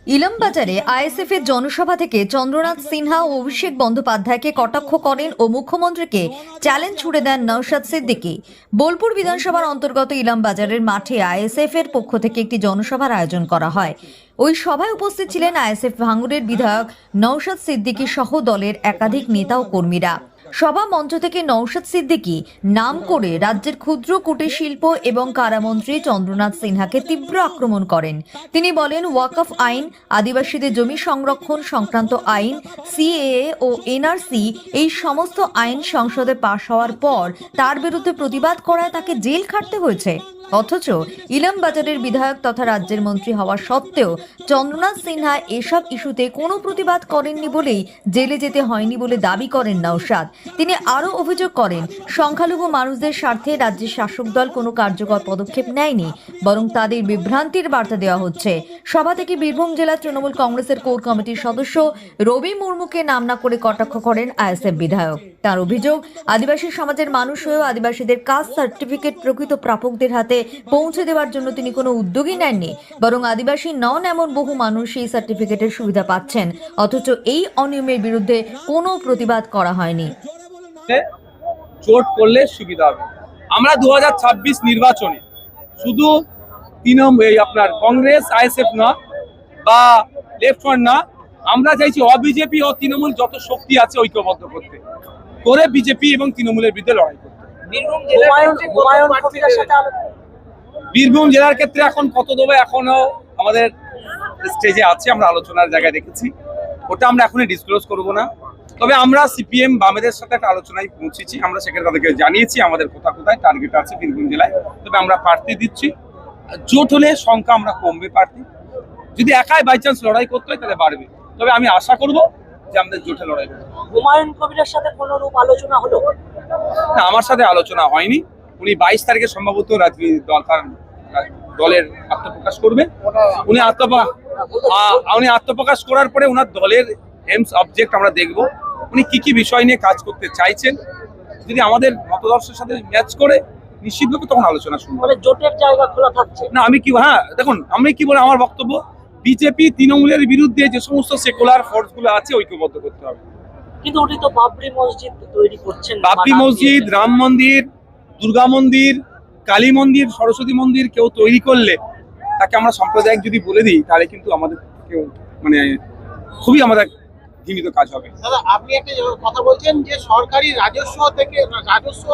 ইলামবাজারে ISF এর জনসভা থেকে চন্দ্রনাথ সিনহা ও অভিষেক বন্দ্যোপাধ্যায়কে কটাক্ষ করেন ও মুখ্যমন্ত্রীকে চ্যালেঞ্জ ছুড়ে দেন নওশাদ সিদ্দিকী। বোলপুর বিধানসভার অন্তর্গত ইলামবাজারের মাঠে আইএসএফ এর পক্ষ থেকে একটি জনসভার আয়োজন করা হয়। ওই সভায় উপস্থিত ছিলেন আইএসএফ ভাঙ্গুরের বিধায়ক নওশাদ সিদ্দিকী সহ দলের একাধিক নেতা ও কর্মীরা। সভা মঞ্চ থেকে নওশাদ সিদ্দিকী নাম করে রাজ্যের ক্ষুদ্র কুটির শিল্প এবং কারামন্ত্রী চন্দ্রনাথ সিনহাকে তীব্র আক্রমণ করেন। তিনি বলেন, ওয়াকফ আইন, আদিবাসীদের জমি সংরক্ষণ সংক্রান্ত আইন, সিএএ ও এনআরসি এই সমস্ত আইন সংসদে পাশ হওয়ার পর তার বিরুদ্ধে প্রতিবাদ করায় তাকে জেল খাটতে হয়েছে। অথচ ইলামবাজারের বিধায়ক তথা রাজ্যের মন্ত্রী হওয়া সত্ত্বেও চন্দ্রনাথ সিনহা এসব ইস্যুতে কোনো প্রতিবাদ করেননি বলেই জেলে যেতে হয়নি বলে দাবি করেন নওশাদ। তিনি আরও অভিযোগ করেন, সংখ্যালঘু মানুষদের স্বার্থে রাজ্যের শাসক দল কোনো কার্যকর পদক্ষেপ নেয়নি, বরং তাদের বিভ্রান্তির বার্তা দেওয়া হচ্ছে। সভা থেকে বীরভূম জেলা তৃণমূল কংগ্রেসের কোর কমিটির সদস্য রবি মুর্মুকে নাম না করে কটাক্ষ করেন আইএসএফ বিধায়ক। তার অভিযোগ, আদিবাসী সমাজের মানুষ হয়েও আদিবাসীদের কাস্ট সার্টিফিকেট প্রকৃত প্রাপকদের হাতে পৌঁছে দেওয়ার জন্য তিনি কোনো উদ্যোগই নেননি, বরং আদিবাসী নন এমন বহু মানুষ এই সার্টিফিকেটের সুবিধা পাচ্ছেন, অথচ এই অনিয়মের বিরুদ্ধে কোনো প্রতিবাদ করা হয়নি। জোট করলে সুবিধা হবে। আমরা 2026 নির্বাচনে শুধু আপনার কংগ্রেস আইএসএফ না বা লেফট ফ্রন্ট না, আমরা চাইছি বিজেপি ও তৃণমূল যত শক্তি আছে ঐক্যবদ্ধ করতে, করে বিজেপি এবং তৃণমূলের বিরুদ্ধে লড়াই করতে। বীরভূম জেলার ক্ষেত্রে এখন কত দেবে এখনো আমাদের স্টেজে আছে, আমরা আলোচনার জায়গায় রেখেছি, ওটা আমরা এখনই ডিসক্লোজ করব না। তবে আমরা সিপিএম বামেদের সাথে একটা আলোচনায় পৌঁছেছি, আমরা সেখানে তাদেরকে জানিয়েছি আমাদের কোথায় কোথায় টার্গেট আছে বীরভূম জেলায়। তবে আমরা প্রার্থী দিচ্ছি, জোট হলে সংখ্যা আমরা কমবে প্রার্থী, যদি একাই বাই চান্স লড়াই করতে হয় তাহলে বাড়বে। তবে আমি আশা করব যে আমাদের জোটে লড়াই করবো। হুমায়ুন কবিরের সাথে কোনো রূপ আলোচনা হলো না? আমার সাথে আলোচনা হয়নি। উনি 22 তারিখে সম্ভবত দলের আত্মপ্রকাশ করবেন। উনি আত্মপ্রকাশ করার পরে ওনার দলের এমস অবজেক্ট আমরা দেখব, উনি কি কি বিষয় নিয়ে কাজ করতে চাইছেন। যদি আমাদের মতদর্শের সাথে ম্যাচ করে নিশ্চিতভাবে তখন আলোচনা শুরু হবে। জোটের জায়গা খোলা থাকছে না, দেখুন আমি কি বলে আমার বক্তব্য, বিজেপি তৃণমূলের বিরুদ্ধে যে সমস্ত সেকুলার ফোর্স গুলো আছে ঐক্যবদ্ধ করতে হবে। কিন্তু উনি তো বাবরি মসজিদ তৈরি করছেন, বাবরি মসজিদ, রাম মন্দির, দুর্গা মন্দির, কালী মন্দির, সরস্বতী মন্দির কেউ তৈরি করলে তাকে আমরা সাম্প্রদায়িক যদি বলে দিই তাহলে কিন্তু আমাদের কেউ খুবই আমাদের ঘৃণিত কাজ হবে। দাদা, আপনি একটা কথা বলছেন যে সরকারি রাজস্ব থেকে রাজস্ব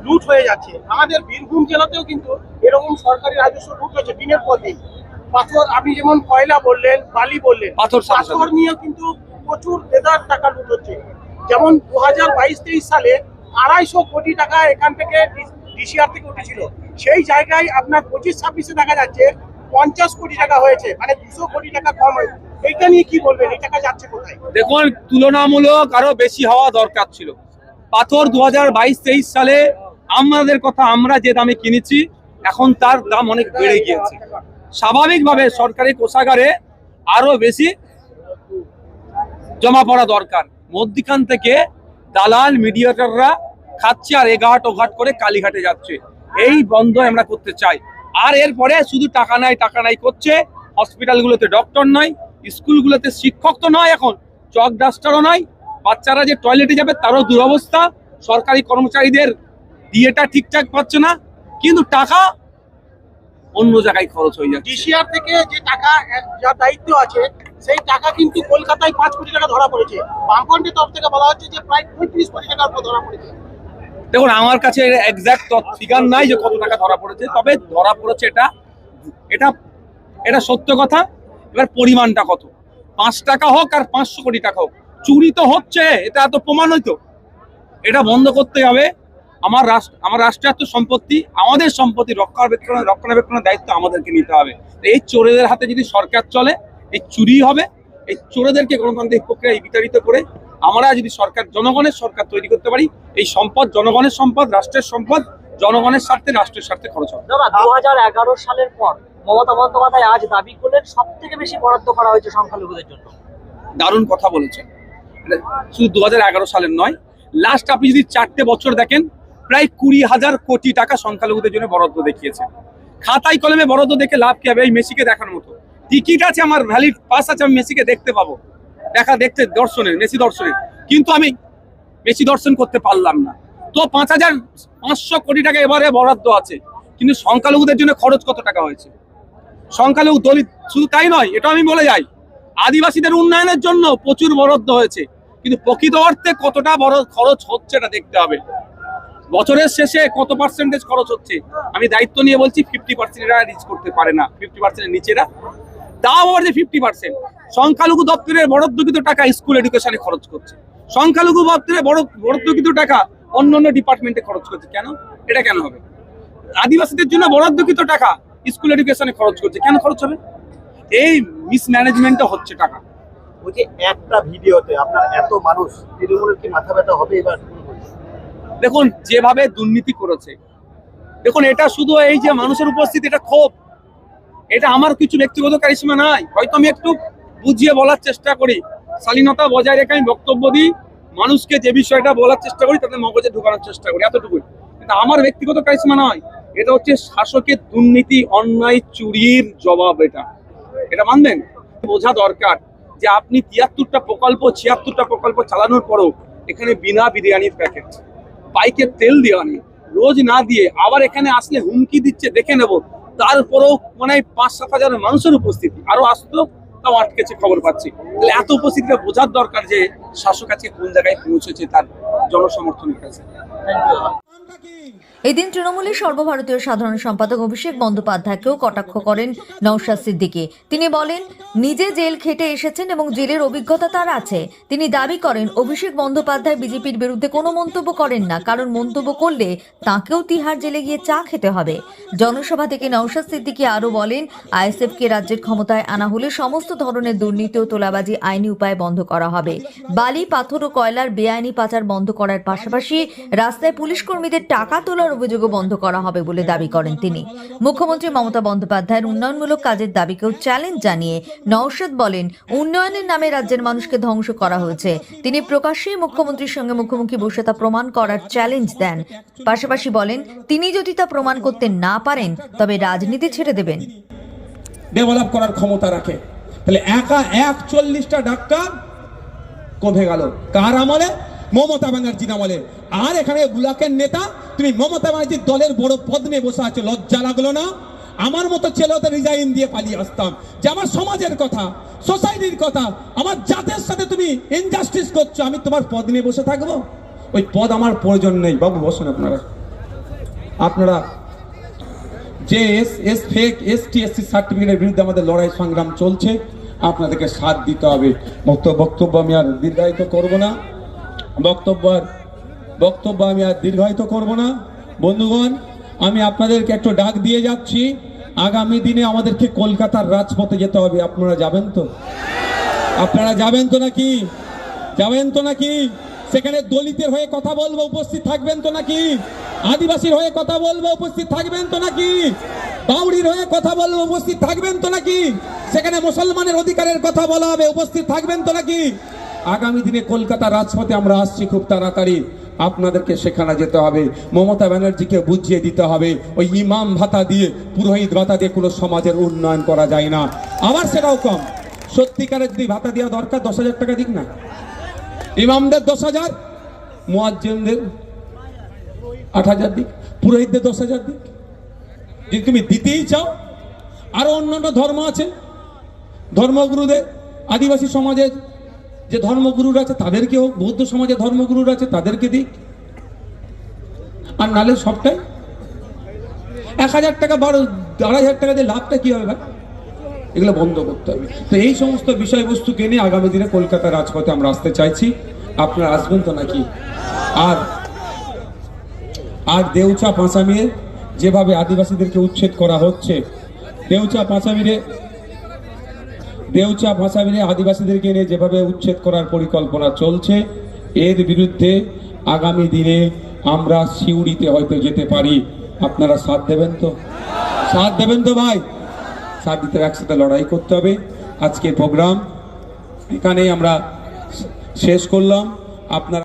লুট হয়ে যাচ্ছে। আমাদের বীরভূম জেলাতেও কিন্তু এরকম সরকারি রাজস্ব লুট হচ্ছে দিনের পর দিন। পাথর, আপনি যেমন কয়লা বললেন, বালি বললেন, পাথর নিয়েও কিন্তু প্রচুর দেদার টাকা লুট হচ্ছে। যেমন 2022-23 সালে 250 কোটি টাকা এখান থেকে ডিসিআর থেকে উঠেছিল, সেই জায়গায় আপনার 25-26-এ দেখা যাচ্ছে 50 কোটি টাকা হয়েছে, মানে 200 কোটি টাকা কম হয়েছে। এইটা নিয়ে কি বলবেন, এই টাকা যাচ্ছে কোথায়? দেখুন, তুলনামূলক আরো বেশি হওয়া দরকার ছিল। পাথর 2022-23 সালে আমাদের কথা আমরা যে দামে কিনেছি, এখন তার দাম অনেক বেড়ে গিয়েছে। স্বাভাবিকভাবে সরকারি কোষাগারে আরো বেশি জমা পড়া দরকার। মধ্যখান থেকে দালাল মিডিয়েটররা খাচ্ছে আর এঘাট ওঘাট করে কালীঘাটে যাচ্ছে। এই বন্ধ আমরা করতে চাই। আর এরপরে শুধু টাকা নাই করছে। হসপিটালগুলোতে ডক্টর নয়, স্কুলগুলোতে শিক্ষক তো নয়, এখন চক ডাস্টারও নয়, বাচ্চারা যে টয়লেটে যাবে তারও দুরবস্থা। সরকারি কর্মচারীদের ডিএটা ঠিকঠাক পাচ্ছে না, কিন্তু টাকা অন্য জায়গায় খরচ হয়ে যাচ্ছে। ডিসিআর থেকে যে টাকা যা দায়িত্ব আছে সেই টাকা কিন্তু কলকাতায় 5 কোটি টাকা ধরা পড়েছে। বামফ্রন্টের তরফ থেকে বলা হচ্ছে যে প্রায় 35 কোটি টাকার উপর ধরা পড়েছে। দেখুন, আমার কাছে এক্সাক্ট ফিগার নাই যে কত টাকা ধরা পড়েছে, তবে ধরা পড়েছে এটা সত্য কথা। এবার পরিমাণটা কত, 5 টাকা হোক আর 500 কোটি টাকা হোক, চুরি তো হচ্ছে, এটা এত প্রমাণ হইতো। এটা বন্ধ করতে হবে। আমার রাষ্ট্রায়ত্ত সম্পত্তি, আমাদের সম্পত্তি রক্ষণাবেক্ষণের দায়িত্ব আমাদেরকে নিতে হবে। এই চোরেদের হাতে যদি সরকার চলে, এই চুরি হবে। এই চোরেদেরকে গণতান্ত্রিক প্রক্রিয়ায় বিতাড়িত করে আমরা যদি জনগণের সরকার তৈরি করতে পারি, এই সম্পদ জনগণের সম্পদ, রাষ্ট্রের সম্পদ, জনগণের স্বার্থে রাষ্ট্রের স্বার্থে খরচ হবে। 2011 সালের পর মমতা বন্দ্যোপাধ্যায় আজ দাবি করলেন সব থেকে বেশি বরাদ্দ করা হয়েছে সংখ্যালঘুদের জন্য। দারুণ কথা বলেছেন। শুধু 2011 সালের নয়, লাস্ট আপনি যদি 4টে বছর দেখেন, প্রায় 20,000 কোটি টাকা সংখ্যালঘুদের জন্য বরাদ্দ দেখিয়েছে। খাতায় কলমে বরাদ্দ দেখে লাভ কি হবে? এই মেসিকে দেখানোর মতো টিকিট আছে, আমার ভ্যালিড পাস আছে, আমি মেসিকে দেখতে পাবো, দেখতে দর্শনের, মেসি দর্শনের, কিন্তু আমি মেসি দর্শন করতে পারলাম না। তো 5,500 কোটি টাকা এবারে বরাদ্দ আছে, কিন্তু সংখ্যালঘুদের জন্য খরচ কত টাকা হয়েছে? সংখ্যালঘু দলিত শুধু তাই নয়, এটা আমি বলে যাই, আদিবাসীদের উন্নয়নের জন্য প্রচুর বরাদ্দ হয়েছে, কিন্তু প্রকৃত অর্থে কতটা বড় খরচ হচ্ছে এটা দেখতে হবে। বছরের শেষে কত পার্সেন্টেজ খরচ হচ্ছে, আমি দায়িত্ব নিয়ে বলছি 50% এরা রিচ করতে পারে না, 50% নিচেরা। তাও আবার যে 50% সংখ্যালঘু দপ্তরের বরাদ্দকৃত টাকা স্কুল এডুকেশনে খরচ করছে, সংখ্যালঘু দপ্তরের বরাদ্দকৃত টাকা অন্য অন্য ডিপার্টমেন্টে খরচ করছে। কেন? এটা কেন হবে? আদিবাসীদের জন্য বরাদ্দকৃত টাকা স্কুল এডুকেশনে খরচ করছে, কেন খরচ হবে? এই মিসম্যানেজমেন্টটা হচ্ছে টাকা। ওই যে একটা ভিডিওতে আপনার এত মানুষ, তৃণমূলের কি মাথা ব্যথা হবে এবার? দেখুন যেভাবে দুর্নীতি করেছে, দেখুন এটা শুধু এই যে মানুষের উপস্থিতি, এটা ক্ষোভ, এটা আমার কিছু ব্যক্তিগত কারিশমা নাই, হয়তো আমি একটু বুঝিয়ে বলার চেষ্টা করি, শালীনতা বজায় রেখে আমি বক্তব্য দিই, মানুষকে যে বিষয়টা বলার চেষ্টা করি তাদের মগজে ঢোকানোর চেষ্টা করি, এতটুকুই। কিন্তু আমার ব্যক্তিগত কারিশমা নয়, এটা হচ্ছে শাসকের দুর্নীতি, অন্যায়, চুরির জবাব। এটা মানবেন, বোঝা দরকার যে আপনি 73টা প্রকল্প 76টা প্রকল্প চালানোর পরও এখানে বিনা বিরিয়ানির প্যাকেট, বাইকের তেল দেওয়া নেই, রোজ না দিয়ে আবার এখানে আসলে হুমকি দিচ্ছে দেখে নেব, তারপরেও মানে 5-7 হাজার মানুষের উপস্থিতি, আরো আসতো তাও আটকেছে, খবর পাচ্ছি। তাহলে এত উপস্থিতিটা বোঝার দরকার যে শাসক আজকে কোন জায়গায় পৌঁছেছে তার জনসমর্থনের কাছে। এদিন তৃণমূলের সর্বভারতীয় সাধারণ সম্পাদক অভিষেক বন্দ্যোপাধ্যায়কেও কটাক্ষ করেন নওশাদ সিদ্দিকী। তিনি বলেন, নিজে জেল খেটে এসেছেন এবং জেলের অভিজ্ঞতা তার আছে। তিনি দাবি করেন অভিষেক বন্দ্যোপাধ্যায় বিজেপির বিরুদ্ধে কোনো মন্তব্য করেন না, কারণ মন্তব্য করলে তাঁকেও তিহার জেলে গিয়ে চা খেতে হবে। জনসভা থেকে নওশাদ সিদ্দিকী আরও বলেন, আইএসএফকে রাজ্যের ক্ষমতায় আনা হলে সমস্ত ধরনের দুর্নীতি ও তোলাবাজি আইনি উপায়ে বন্ধ করা হবে। বালি, পাথর ও কয়লার বেআইনি পাচার বন্ধ করার পাশাপাশি রাস্তায় পুলিশ কর্মীদের টাকা তোলার অভিযোগও বন্ধ করা হবে বলে দাবি করেন তিনি। মুখ্যমন্ত্রী মমতা বন্দ্যোপাধ্যায়ের উন্নয়নমূলক কাজের দাবিকেও চ্যালেঞ্জ জানিয়ে নওশাদ বলেন, উন্নয়নের নামে রাজ্যের মানুষকে ধ্বংস করা হয়েছে। তিনি প্রকাশ্যেই মুখ্যমন্ত্রীর সঙ্গে মুখোমুখি বসে তা প্রমাণ করার চ্যালেঞ্জ দেন। পাশাপাশি বলেন, তিনি যদি তা প্রমাণ করতে না পারেন তবে রাজনীতি ছেড়ে দেবেন। ডেভেলপ করার ক্ষমতা রাখে, তাহলে একা 41টা ডাক্তার কমে গেল কার আমলে? মমতা ব্যানার্জির আমলে। আর এখানে ব্লকের নেতা, তুমি মমতা ব্যানার্জির দলের বড় পদ নিয়ে বসে আছো, লজ্জা লাগলো না? আমার মতো ছেলে ওদের রিজাইন দিয়ে পালিয়ে আসতাম, যে আমার সমাজের কথা, সোসাইটির কথা, আমার জাতের সাথে তুমি ইনজাস্টিস করছো, আমি তোমার পদ নিয়ে বসে থাকবো? ওই পদ আমার প্রয়োজন নেই। বাবু বসুন, আপনারা যে ফেক ST SC সার্টিফিকেটের বিরুদ্ধে আমাদের লড়াই সংগ্রাম চলছে, আপনাদেরকে সাথ দিতে হবে। বক্তব্য আমি আর দীর্ঘায়িত করব না, বক্তব্য আমি আর দীর্ঘায়িত করব না। বন্ধুগণ, আমি আপনাদেরকে একটু ডাক দিয়ে যাচ্ছি, আগামী দিনে আমাদেরকে কলকাতার রাজপথে যেতে হবে। আপনারা যাবেন তো? আপনারা যাবেন তো নাকি? যাবেন তো নাকি? সেখানে দলিতের হয়ে কথা বলবো, উপস্থিত থাকবেন তো নাকি? আদিবাসীর হয়ে কথা বলবো, উপস্থিত থাকবেন তো নাকি? বাউরির হয়ে কথা বলবো, উপস্থিত থাকবেন তো নাকি? সেখানে মুসলমানের অধিকারের কথা বলা হবে, উপস্থিত থাকবেন তো নাকি? আগামী দিনে কলকাতা রাজপথে আমরা আসছি খুব তাড়াতাড়ি, আপনাদেরকে সেখানে যেতে হবে। মমতা ব্যানার্জিকে বুঝিয়ে দিতে হবে ওই ইমাম ভাতা দিয়ে, পুরোহিত ভাতা দিয়ে কোনো সমাজের উন্নয়ন করা যায় না। আবার সেটাও কম, সত্যিকারের যদি ভাতা দেওয়া দরকার 10,000 টাকা দিক না, ইমামদের 10,000, মুয়াজ্জিনদের 8,000 দিক, পুরোহিতদের 10,000 দিক। যদি তুমি দিতেই চাও, আরো অন্যান্য ধর্ম আছে, ধর্মগুরুদের, আদিবাসী সমাজের যে ধর্মগুরুরা আছে তাদেরকেও, বৌদ্ধ সমাজের ধর্মগুরুরা আছে তাদেরকে দিক। আর নালে সবটাই 1,000 টাকা, 2,500 টাকা দিয়ে লাভটা কি হবে? এগুলো বন্ধ করতে হবে। তো এই সমস্ত বিষয়বস্তুকে নিয়ে আগামী দিনে কলকাতার রাজপথে আমরা আসতে চাইছি, আপনারা আসবেন তো নাকি? আর দেউচা পাঁচামিরে যেভাবে আদিবাসীদেরকে উচ্ছেদ করা হচ্ছে, দেউচা পাঁচামিরে আদিবাসীদেরকে নিয়ে যেভাবে উচ্ছেদ করার পরিকল্পনা চলছে, এর বিরুদ্ধে আগামী দিনে আমরা সিউড়িতে হয়তো যেতে পারি। আপনারা সাথ দেবেন তো? সাথ দেবেন তো ভাই? সাথ দিতে একসাথে লড়াই করতে হবে। আজকের প্রোগ্রাম এখানেই আমরা শেষ করলাম। আপনারা